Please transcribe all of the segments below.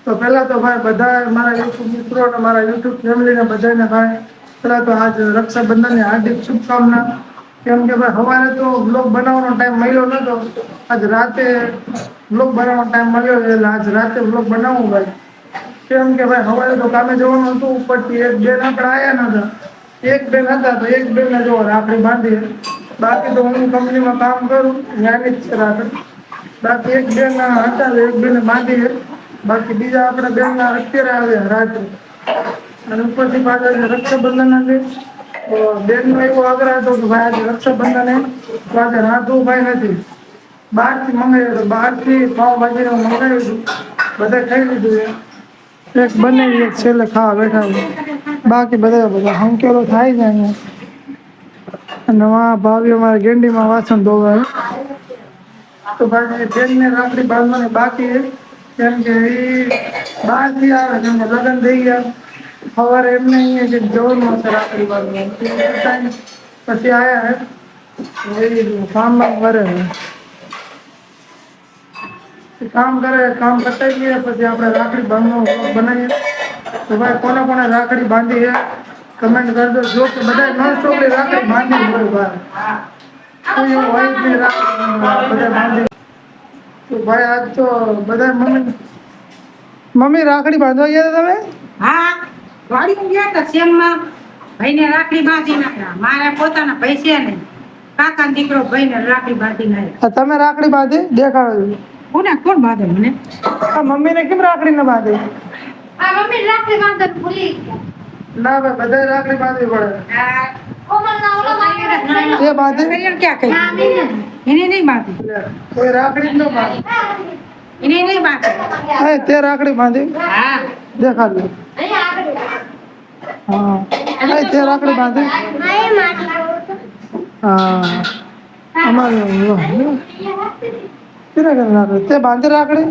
તો પહેલા તો ભાઈ બધા મારા યુટ્યુબ મિત્રો અને મારા યુટ્યુબ ફેમિલીને બધાને ભાઈ પહેલા તો આજ રક્ષાબંધનની હાર્દિક શુભકામના. કેમ કે ભાઈ સવારે તો બ્લોગ બનાવવાનો ટાઈમ મળ્યો નતો. આજ રાતે બ્લોગ બનાવવાનો ટાઈમ મળ્યો છે એટલે આજ રાતે બ્લોગ બનાવવું ભાઈ. કેમ કે ભાઈ સવારે તો કામે જવાનું હતું ઉપરથી એક બેન આપણા આયા નતા. એક બેન હતા તો એક બેનને જો રાખડી બાંધી. બાકી તો હું કંપનીમાં કામ કરું ત્યાંની જ છે રાખડી. બાકી એક બેન હતા એક બેને બાંધી છે. બાકી બીજા આપણા બેન અત્યારે આવ્યા રાત્રે. અને ઉપરથી પાછા રક્ષાબંધનના દિવસ બેનનો એવો આગ્રહ હતો કે ભાઈ આજે રક્ષાબંધન તો આજે રાંધવું ભાઈ નથી. બહારથી મંગાવ્યું હતું બહારથી પાવભાજીને મંગાવ્યું હતું બધા ખાઈ લીધું છે. એક બનાવી એક છેલ્લે ખાવા બેઠા છે. બાકી બધા હંકેલો થાય છે અહીંયા. અને ભાભી અમારે ગેંડીમાં વાસણ ધોવે તો ભાઈ બેનને રાખડી બાંધવાની બાકી કેમ કે એ બહારથી આવે કેમ કે લગ્ન થઈ ગયા. સવારે એમને અહીંયા જે જવાનું હશે રાખડી બાંધવા પછી આયા હે કામમાં કરે કામ કરે કામ પતાવી દઈએ પછી આપણે રાખડી બાંધવાનું બનાવીએ. તો ભાઈ કોને કોને રાખડી બાંધી છે કમેન્ટ કરજો. જો કે બધા નોન સ્ટોપની રાખડી બાંધી હોય ભાઈ કોઈ એવું હોય જ નહીં રાખડી બધા બાંધી. તો ભાઈ આજ તો બધા મમ્મી રાખડી બાંધવા ગયા હતા તમે? હા વાડી ગયા હતા શેમમાં ભાઈને રાખડી બાંધી નાખ્યા. મારે પોતાના પૈસે નહીં કાકાનો દીકરો ભાઈને રાખડી બાંધી નાખ્યા. તમે રાખડી બાંધી દેખાડો છો. કોણ બાંધે મને? મમ્મીને કેમ રાખડી ન બાંધી? મમ્મી રાખડી બાંધતા ભૂલી ગયા. ના ભાઈ બધા રાખડી બાંધવી પડે. કોમલના ઓલા એ બાંધે ક્યાં કહી એને નહીં બાંધી. કોઈ રાખડી જ ન બાંધે. એને નહીં બાંધી. હા તે રાખડી બાંધી હા દેખાડજો. હા તે રાખડી બાંધી. હા અમારે તે બાંધી રાખડી.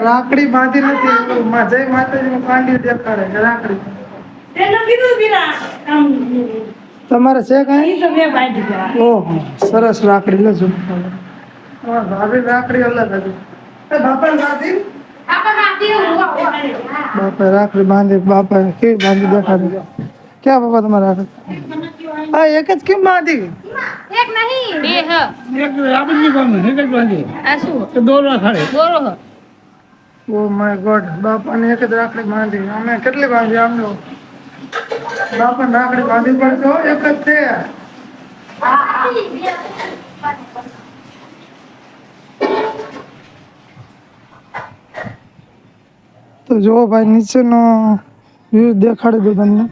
રાખડી બાંધી નથી જય માતાજી કાંડી દેખાડે છે રાખડી. તમારે છે કઈ? ઓહો સરસ રાખડી લેજો. ભાભી રાખડી અલગ હતી. બાપા રાખડી બાપા રાખડી બાંધી બાપા કેવી બાંધી દેખાડી. ક્યાં બાપા તમારે રાખડી? હા એક જ કેમ બાંધી? એક નહીં બે હ એક આપણી બાંધી એક જ બાંધી. આ શું તો દોરો ખાડે બોરો હ ઓ માય ગોડ બાપાને એક જ રાખડી બાંધી. અમે કેટલી બાંધી આમ લો બાપાને રાખડી બાંધી પડશો એક જ છે. તો જો ભાઈ નીચેનો વ્યૂ દેખાડી દો તમને.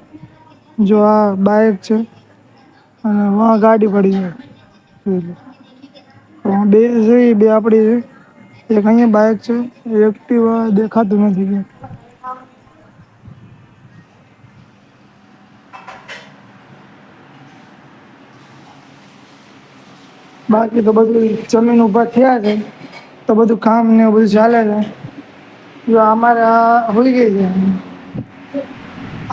જો આ બાઇક છે અને વहाँ ગાડી પડી છે બે છે એ બે આપણી છે. એક અહીંયા બાઇક છે એક્ટિવા દેખાતું નથી કે બાકી તો બધું જમીન ઉભા થયા છે તો બધું કામ ને બધું ચાલે છે. જો અમારે આ હોઈ ગઈ છે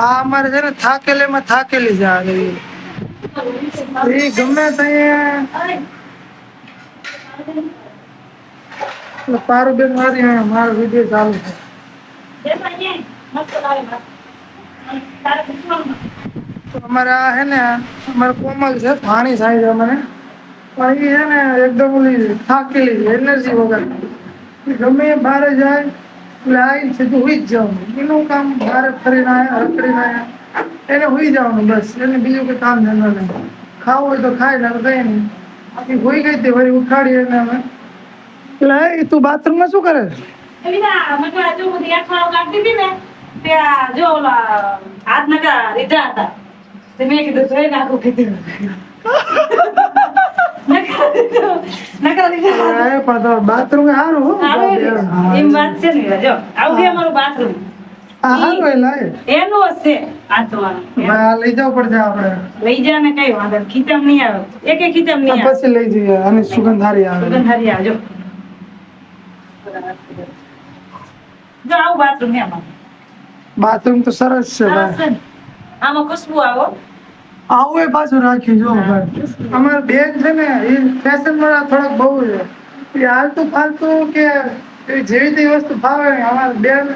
આ અમારે છે ને થાકેલીમાં થાકેલી છે આ રહી એ ગમે ત્યાં પારું બેન મારી મારો વિડીયો ચાલુ છે. તો અમારે આ હે ને અમારે કોમલ છે પાણી થાય છે અમારે પણ એ છે ને એકદમ ઓલી થાકેલી છે એનર્જી વગર ગમે એ બહાર જાય એટલે આવીને સીધું હુઈ જ જવાનું. એનું કામ બહાર ફરીને આવ્યા રખડીને આવ્યા એને હુઈ જવાનું બસ. એને બીજું કોઈ કામ ધંધો નહીં. ખાવું હોય તો ખાય ને કઈ નહીં. એ હોઈ ગઈ તે વળી ઉઠાડી એને અમે. એટલે તું બાથરૂમમાં શું કરે? હાથ નકા રીધા હતા મેં કીધું ધોઈ નાખું કીધું બાથરૂમ સારું એમ વાત છે ને જો આવું છે અમારું બાથરૂમ એનું હશે લઈ જવું પડશે આપણે. લઈ જા ને કઈ વાંધો ખીચમ નહીં આવે એક ખીચમ નહીં આવે પછી લઈ જઈએ અને સુગંધ હારી આવે. સુગંધ હારી આવે જો આવું બાથરૂમ છે અમારું. બાથરૂમ તો સરસ છે ભાઈ. આમાં ખુશ્બુ આવો આવું એ પાછું રાખ્યું જો ભાઈ અમારા બેન છે ને એ ફેશન વાળા થોડાક બહુ છે એ હાલતું ફાલતું કે એવી જેવી તેવી વસ્તુ ભાવે નહીં અમારા બેન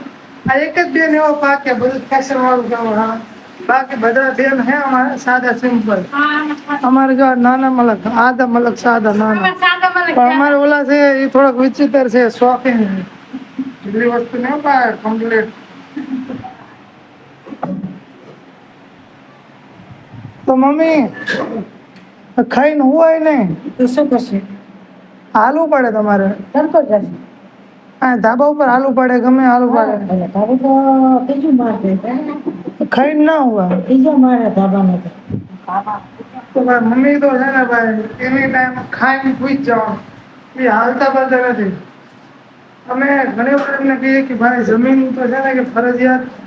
આ એક જ બેન એવો પાકે બધું ફેશન વાળું કરવું હા બાકી બધા બેન હે અમારે સાદા સિમ્પલ અમારે જો આ નાના મલક આદા મલક સાદા નાના પણ અમારે ઓલા છે એ થોડાક વિચિત્ર છે શોખીન એટલી વસ્તુ નહીં પાડે કમ્પ્લીટ તો મમ્મી ખાઈને હુવાય નહીં તો શું કરશે હાલવું પડે તમારે તડકો જશે હા ધાબા ઉપર હાલવું પડે ગમે હાલવું પડે એટલે તારું તો ત્રીજું માર દે ખાઈને ના હુવા ત્રીજો મારે ધાબાનો તો તો ભાઈ મમ્મી તો છે ને ભાઈ એની ટાઈમ ખાઈને સુઈ જ જવાનું એ હાલતા પાલતા નથી અમે ઘણી વાર એમને કહીએ કે ભાઈ જમીન તો છે ને કે ફરજિયાત